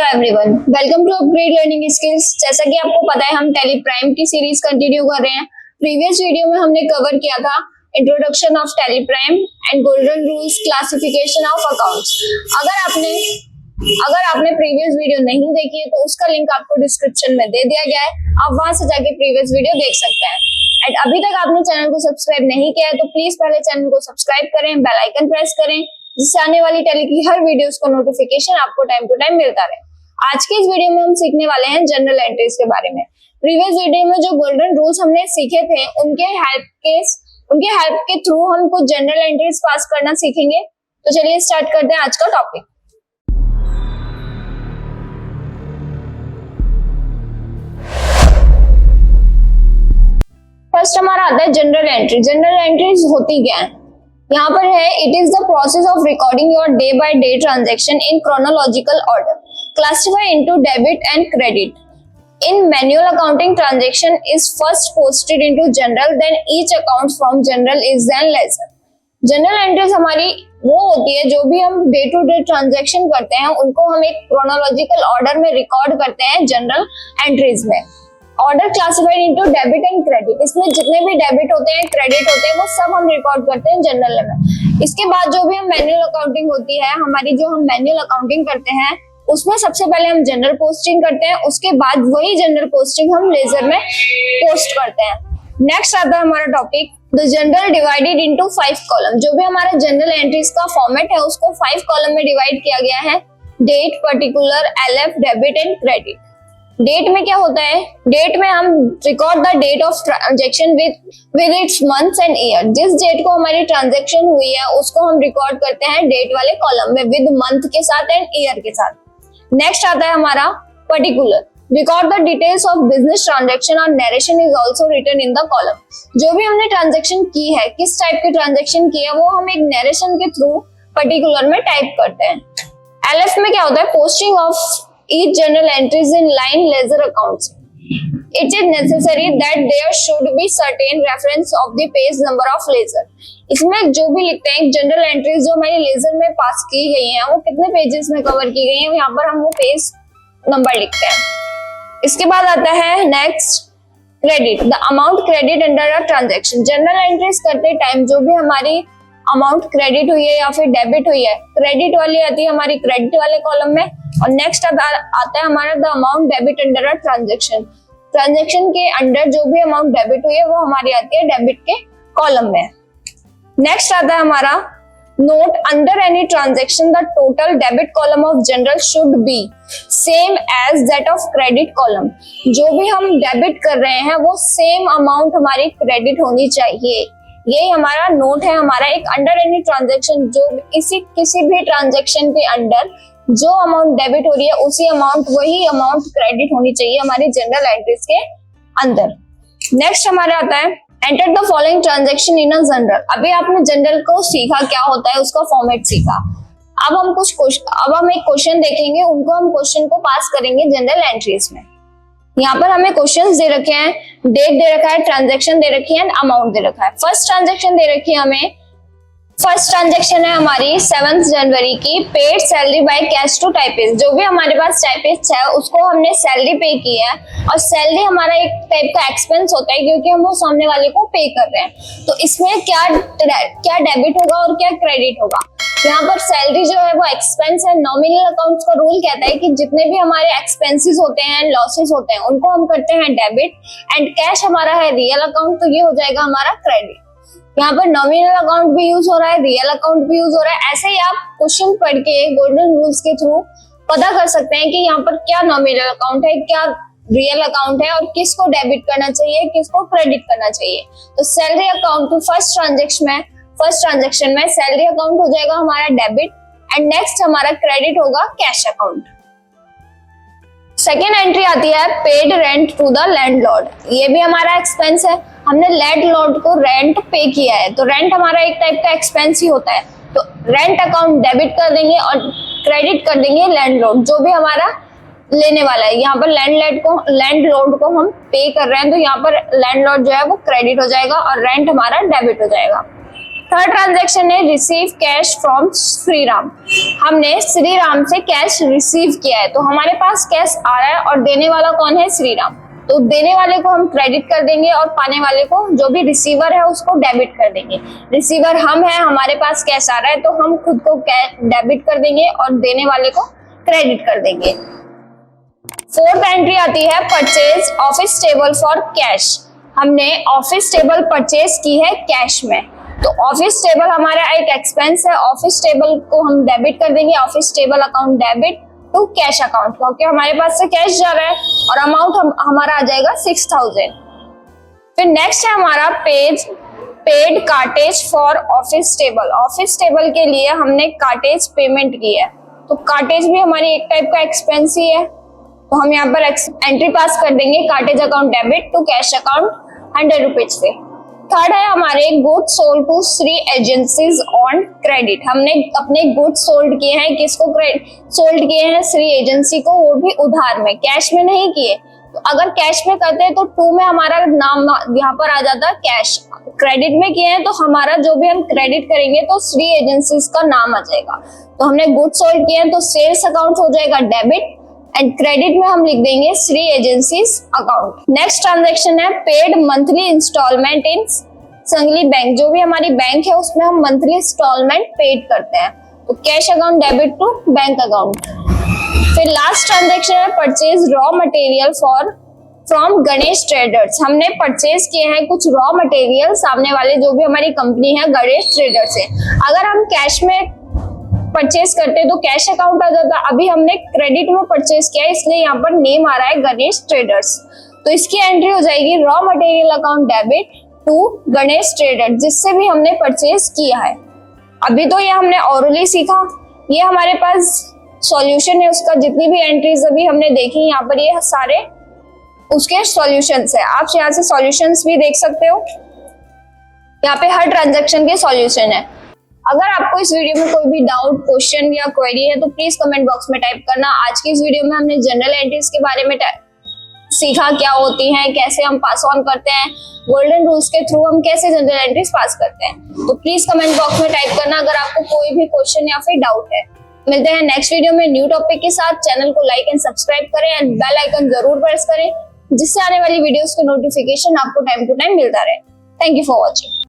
Hello everyone, welcome to upgrade learning skills. जैसा कि आपको पता है, हम टैली प्राइम की सीरीज कंटिन्यू कर रहे हैं। प्रीवियस वीडियो में हमने कवर किया था introduction of tally prime and golden rules, classification of accounts. अगर आपने प्रीवियस वीडियो नहीं देखी है तो उसका लिंक आपको डिस्क्रिप्शन में दे दिया गया है, आप वहां से जाके प्रीवियस वीडियो देख सकते हैं। एंड अभी तक आपने चैनल को सब्सक्राइब नहीं किया है तो प्लीज पहले चैनल को सब्सक्राइब करें, बेल आइकन प्रेस करें, जिससे आने वाली टैली की हर वीडियोस का नोटिफिकेशन आपको टाइम टू टाइम मिलता रहे। आज के इस वीडियो में हम सीखने वाले हैं जनरल एंट्रीज के बारे में। प्रीवियस वीडियो में जो गोल्डन रूल्स हमने सीखे थे उनके हेल्प के थ्रू हम कुछ जनरल एंट्रीज पास करना सीखेंगे। तो चलिए स्टार्ट करते हैं आज का टॉपिक। फर्स्ट हमारा आता है जनरल एंट्री। जनरल एंट्रीज होती क्या है? यहाँ पर है, it is the process of recording your day by day transaction in chronological order, classify into debit and credit. In manual accounting, transaction is first posted into general, then each account from general is then ledger. General entries हमारी वो होती है जो भी हम day to day transaction करते हैं उनको हम एक क्रोनोलॉजिकल ऑर्डर में रिकॉर्ड करते हैं जनरल एंट्रीज में। Order classified into debit and credit, इसमें जितने भी डेबिट होते हैं, क्रेडिट होते हैं, वो सब हम रिकॉर्ड करते हैं जनरल में। इसके बाद जो भी हम मैनुअल अकाउंटिंग होती है हमारी, जो हम मैनुअल अकाउंटिंग करते हैं उसमें सबसे पहले हम जनरल पोस्टिंग करते हैं, उसके बाद वही जनरल पोस्टिंग हम लेजर में पोस्ट करते हैं। नेक्स्ट आता है हमारा topic the general divided into 5 column. जो भी हमारा जनरल एंट्रीज का फॉर्मेट है उसको 5 कॉलम में डिवाइड किया गया है। Date, particular, L F, debit and credit. Date में क्या होता है? डेट में हम record the date of transaction with its months and year. जिस डेट को हमारी ट्रांजैक्शन हुई है उसको हम रिकॉर्ड करते हैं डेट वाले कॉलम में विद मंथ के साथ एंड ईयर के साथ। नेक्स्ट आता है हमारा particular. Record the details of business transaction और narration is also written in the column. जो भी हमने ट्रांजैक्शन की है, किस टाइप की ट्रांजैक्शन की है, वो हम एक नरेशन के थ्रू पर्टिकुलर में टाइप करते हैं। एलएफ में क्या होता है? Posting of each journal entries in line ledger accounts. It is necessary that there should be certain reference of the page number of ledger. इसमें जो भी लिखते हैं जनरल एंट्रीज जो हमारी लेजर में पास की गई हैं वो कितने पेजेस में कवर की गई हैं, यहाँ पर हम वो पेज नंबर लिखते हैं। इसके बाद आता है next credit. The amount credit under a transaction. General entries करते टाइम जो भी हमारी अमाउंट क्रेडिट हुई है या फिर डेबिट हुई है, क्रेडिट वाली आती है हमारी क्रेडिट वाले कॉलम में, और नेक्स्ट आता है हमारा the amount debit under a transaction. Transaction के अंडर जो भी अमाउंट डेबिट हुई है वो हमारी आती है डेबिट के कॉलम में। नेक्स्ट आता है हमारा note under any transaction the total debit column of journal should be same as that of credit column. जो भी हम डेबिट कर रहे हैं वो सेम अमाउंट हमारी क्रेडिट होनी चाहिए। यही हमारा नोट है हमारा एक अंडर एनी ट्रांजैक्शन, जो किसी भी ट्रांजैक्शन के अंडर जो अमाउंट डेबिट हो रही है उसी अमाउंट वही अमाउंट क्रेडिट होनी चाहिए हमारी जनरल एंट्रीज के अंदर। नेक्स्ट हमारा आता है enter the following transaction in a general. अभी आपने जनरल को सीखा क्या होता है, उसका फॉर्मेट सीखा। अब हम एक क्वेश्चन देखेंगे, उनको हम क्वेश्चन को पास करेंगे जनरल एंट्रीज में। यहाँ पर हमें क्वेश्चंस दे रखे हैं, डेट दे रखा है, ट्रांजैक्शन दे रखी है, अमाउंट दे रखा है। फर्स्ट ट्रांजैक्शन दे रखी है हमें, फर्स्ट ट्रांजैक्शन है हमारी 7 जनवरी की, paid salary by cash to typist. जो भी हमारे पास टाइपिस्ट है उसको हमने सैलरी पे की है, और सैलरी हमारा एक टाइप का एक्सपेंस होता है क्योंकि हम वो सामने वाले को पे कर रहे हैं। तो इसमें क्या डेबिट होगा और क्या क्रेडिट होगा? यहाँ पर सैलरी जो है वो एक्सपेंस है। नॉमिनल अकाउंट्स का रूल कहता है कि जितने भी हमारे एक्सपेंसेस होते हैं, लॉसेस होते हैं, उनको हम करते हैं डेबिट, एंड कैश हमारा है रियल अकाउंट, तो ये हो जाएगा हमारा क्रेडिट। यहाँ पर नॉमिनल अकाउंट भी यूज हो रहा है, रियल अकाउंट भी यूज हो रहा है। ऐसे ही आप क्वेश्चन पढ़ के गोल्डन रूल्स के थ्रू पता कर सकते हैं कि यहाँ पर क्या नॉमिनल अकाउंट है, क्या रियल अकाउंट है, और किसको डेबिट करना चाहिए, किसको क्रेडिट करना चाहिए। तो सैलरी अकाउंट फर्स्ट ट्रांजैक्शन में सैलरी अकाउंट हो जाएगा हमारा डेबिट, एंड नेक्स्ट हमारा क्रेडिट होगा कैश अकाउंट। सेकेंड एंट्री आती है paid rent to the landlord. ये भी हमारा एक्सपेंस है, हमने लैंडलॉर्ड को रेंट पे किया है, तो रेंट हमारा एक टाइप का एक्सपेंस ही होता है। तो रेंट अकाउंट डेबिट कर देंगे और क्रेडिट कर देंगे लैंडलॉर्ड, जो भी हमारा लेने वाला है। यहाँ पर लैंडलॉर्ड को हम पे कर रहे हैं, तो यहाँ पर लैंडलॉर्ड जो है वो क्रेडिट हो जाएगा और रेंट हमारा डेबिट हो जाएगा। थर्ड ट्रांजैक्शन है रिसीव कैश फ्रॉम श्रीराम। हमने श्रीराम से कैश रिसीव किया है, तो हमारे पास कैश आ रहा है और देने वाला कौन है? श्रीराम। तो देने वाले को हम क्रेडिट कर देंगे और पाने वाले को, जो भी रिसीवर है, उसको डेबिट कर देंगे। रिसीवर हम है, हमारे पास कैश आ रहा है तो हम खुद को डेबिट कर देंगे और देने वाले को क्रेडिट कर देंगे। फोर्थ एंट्री आती है purchase office table for cash. हमने ऑफिस टेबल परचेज की है कैश में, तो ऑफिस टेबल हमारा एक एक्सपेंस है, ऑफिस टेबल को हम डेबिट कर देंगे, office table account debit to cash account, क्योंकि हमारे पास से कैश जा रहा है और अमाउंट हमारा आ जाएगा 6000। फिर नेक्स्ट है हमारा paid cartage for office table. Office table के लिए हमने कार्टेज पेमेंट की है, तो कार्टेज भी हमारी एक टाइप का एक्सपेंस ही है, तो हम यहाँ पर एंट्री पास कर देंगे cartage account debit to cash account 100 rupees पे। थर्ड है हमारे goods sold to Shri agencies on credit. हमने अपने गुड्स सोल्ड किए हैं, किसको सोल्ड किए हैं? श्री एजेंसी को, वो भी उधार में, कैश में नहीं किए। तो अगर कैश में करते हैं तो 2 में हमारा नाम यहाँ पर आ जाता है कैश। क्रेडिट में किए हैं तो हमारा जो भी हम क्रेडिट करेंगे तो श्री एजेंसीज का नाम आ जाएगा। तो हमने गुड्स सोल्ड किए हैं तो सेल्स अकाउंट हो जाएगा डेबिट एंड क्रेडिट में हम लिख देंगे Shri agencies account. Next transaction है पेड मंथली इंस्टॉलमेंट इन संगली बैंक। जो भी हमारी बैंक है उसमें हम मंथली इंस्टॉलमेंट पेड करते हैं, तो cash account debit to bank account. फिर लास्ट ट्रांजैक्शन है purchase raw material from Ganesh traders. हमने परचेज किए हैं कुछ रॉ मटेरियल सामने वाले जो भी हमारी कंपनी है गणेश ट्रेडर्स से। अगर हम कैश में परचेज करते तो कैश अकाउंट आ जाता, अभी हमने क्रेडिट में परचेज किया है इसलिए यहाँ पर नेम आ रहा है गणेश ट्रेडर्स, तो इसकी एंट्री हो जाएगी raw material account debit to Ganesh traders, जिससे भी हमने परचेज किया है। अभी तो ये हमने ओरली सीखा, ये हमारे पास सॉल्यूशन है उसका, जितनी भी एंट्रीज अभी हमने देखी यहाँ पर ये सारे उसके सॉल्यूशंस है। आप यहाँ से सॉल्यूशंस भी देख सकते हो, यहाँ पे हर ट्रांजैक्शन के सॉल्यूशन है। अगर आपको इस वीडियो में कोई भी डाउट, क्वेश्चन या क्वेरी है तो प्लीज कमेंट बॉक्स में टाइप करना। आज की इस वीडियो में हमने जनरल एंट्रीज के बारे में सीखा, क्या होती हैं, कैसे हम पास ऑन करते हैं, गोल्डन रूल्स के थ्रू हम कैसे जनरल एंट्रीज पास करते हैं। तो प्लीज कमेंट बॉक्स में टाइप करना अगर आपको कोई भी क्वेश्चन या फिर डाउट है। मिलते हैं नेक्स्ट वीडियो में न्यू टॉपिक के साथ। चैनल को लाइक एंड सब्सक्राइब करें एंड बेल आइकन जरूर प्रेस करें, जिससे आने वाली वीडियोस के नोटिफिकेशन आपको टाइम टू टाइम मिलता रहे। Thank you for watching.